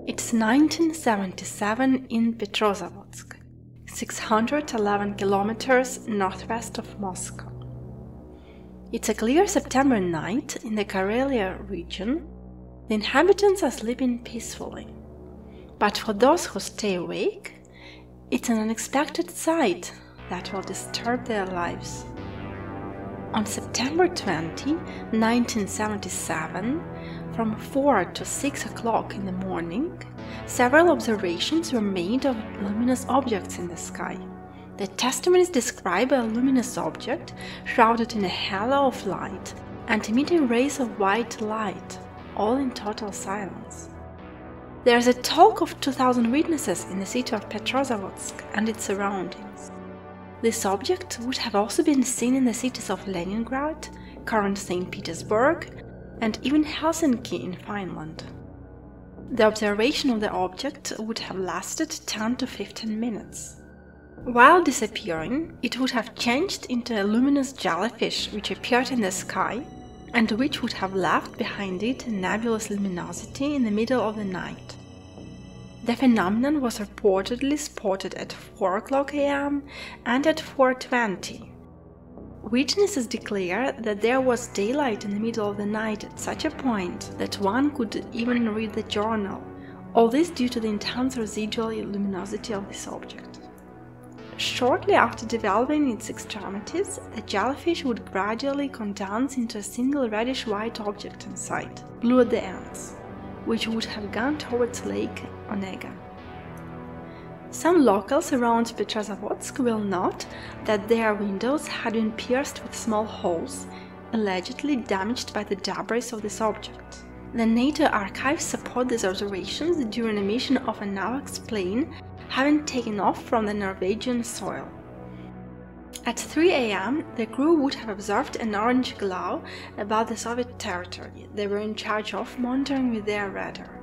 It's 1977 in Petrozavodsk, 611 kilometers northwest of Moscow. It's a clear September night in the Karelia region. The inhabitants are sleeping peacefully. But for those who stay awake, it's an unexpected sight that will disturb their lives. On September 20, 1977, from 4 to 6 o'clock in the morning, several observations were made of luminous objects in the sky. The testimonies describe a luminous object shrouded in a halo of light and emitting rays of white light, all in total silence. There is a talk of 2,000 witnesses in the city of Petrozavodsk and its surroundings. This object would have also been seen in the cities of Leningrad, current St. Petersburg, and even Helsinki in Finland. The observation of the object would have lasted 10 to 15 minutes. While disappearing, it would have changed into a luminous jellyfish which appeared in the sky and which would have left behind it a nebulous luminosity in the middle of the night. The phenomenon was reportedly spotted at 4 o'clock a.m. and at 4:20. Witnesses declare that there was daylight in the middle of the night at such a point that one could even read the journal, all this due to the intense residual luminosity of this object. Shortly after developing its extremities, the jellyfish would gradually condense into a single reddish-white object in sight, blue at the ends, which would have gone towards Lake Onega. Some locals around Petrozavodsk will note that their windows had been pierced with small holes, allegedly damaged by the debris of this object. The NATO archives support these observations during a mission of an AWACS plane having taken off from the Norwegian soil. At 3 a.m., the crew would have observed an orange glow above the Soviet territory they were in charge of monitoring with their radar.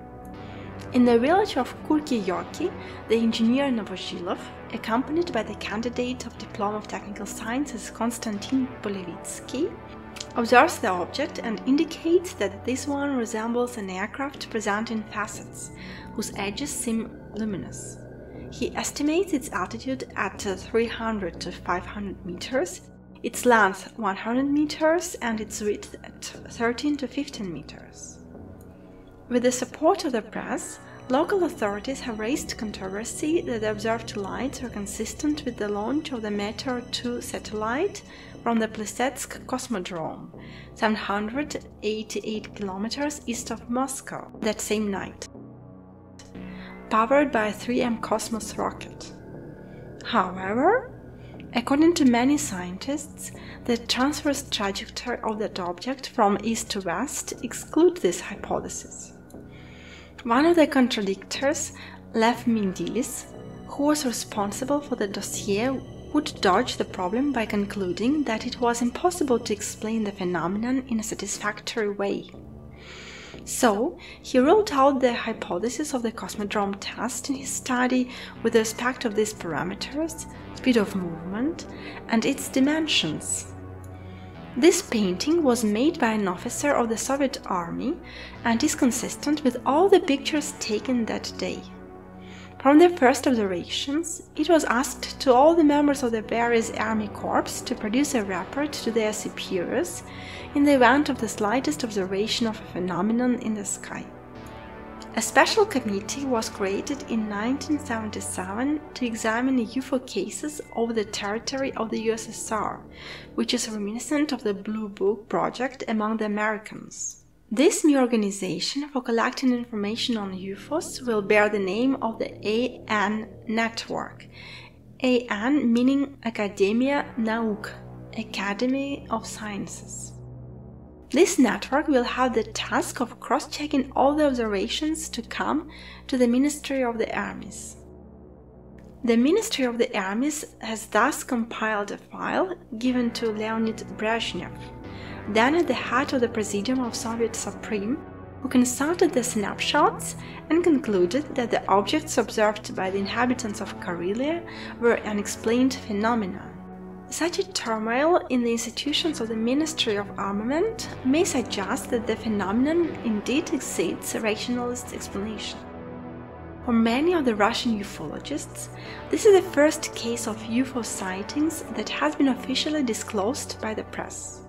In the village of Kurki-Yoki, the engineer Novozhilov, accompanied by the candidate of Diploma of Technical Sciences Konstantin Polevitsky, observes the object and indicates that this one resembles an aircraft presenting facets, whose edges seem luminous. He estimates its altitude at 300 to 500 meters, its length 100 meters and its width at 13 to 15 meters. With the support of the press, local authorities have raised controversy that the observed lights are consistent with the launch of the Meteor 2 satellite from the Plesetsk Cosmodrome, 788 kilometers east of Moscow, that same night, powered by a 3M Cosmos rocket. However, according to many scientists, the transverse trajectory of that object from east to west excludes this hypothesis. One of the contradictors, Lev Mendelis, who was responsible for the dossier, would dodge the problem by concluding that it was impossible to explain the phenomenon in a satisfactory way. So, he ruled out the hypothesis of the Cosmodrome test in his study with respect of these parameters, speed of movement, and its dimensions. This painting was made by an officer of the Soviet Army and is consistent with all the pictures taken that day. From their first observations, it was asked to all the members of the various army corps to produce a report to their superiors in the event of the slightest observation of a phenomenon in the sky. A special committee was created in 1977 to examine UFO cases over the territory of the USSR, which is reminiscent of the Blue Book project among the Americans. This new organization for collecting information on UFOs will bear the name of the AN Network, AN meaning Academia Nauk, Academy of Sciences. This network will have the task of cross-checking all the observations to come to the Ministry of the Armies. The Ministry of the Armies has thus compiled a file given to Leonid Brezhnev, then at the head of the Presidium of Soviet Supreme, who consulted the snapshots and concluded that the objects observed by the inhabitants of Karelia were unexplained phenomena. Such a turmoil in the institutions of the Ministry of Armament may suggest that the phenomenon indeed exceeds rationalist explanation. For many of the Russian ufologists, this is the first case of UFO sightings that has been officially disclosed by the press.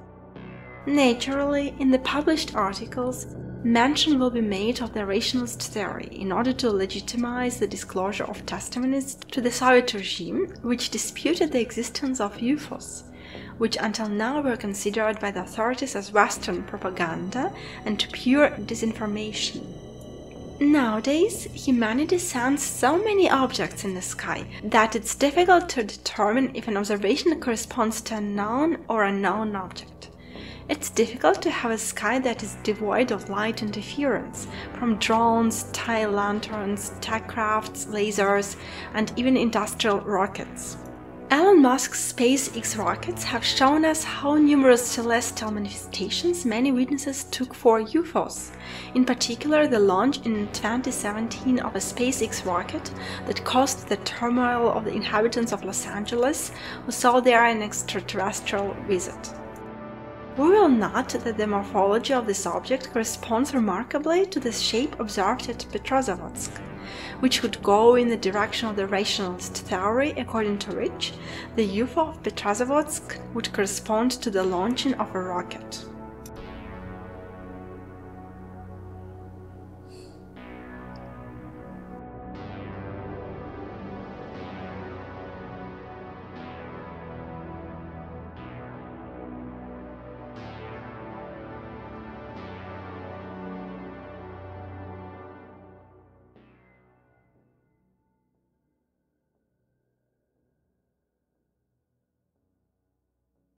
Naturally, in the published articles, mention will be made of the rationalist theory in order to legitimize the disclosure of testimonies to the Soviet regime which disputed the existence of UFOs, which until now were considered by the authorities as Western propaganda and pure disinformation. Nowadays, humanity sends so many objects in the sky that it's difficult to determine if an observation corresponds to a known or unknown object. It's difficult to have a sky that is devoid of light interference from drones, tail lanterns, tech crafts, lasers, and even industrial rockets. Elon Musk's SpaceX rockets have shown us how numerous celestial manifestations many witnesses took for UFOs, in particular the launch in 2017 of a SpaceX rocket that caused the turmoil of the inhabitants of Los Angeles who saw there an extraterrestrial visit. We will note that the morphology of this object corresponds remarkably to the shape observed at Petrozavodsk, which would go in the direction of the rationalist theory according to which the UFO of Petrozavodsk would correspond to the launching of a rocket.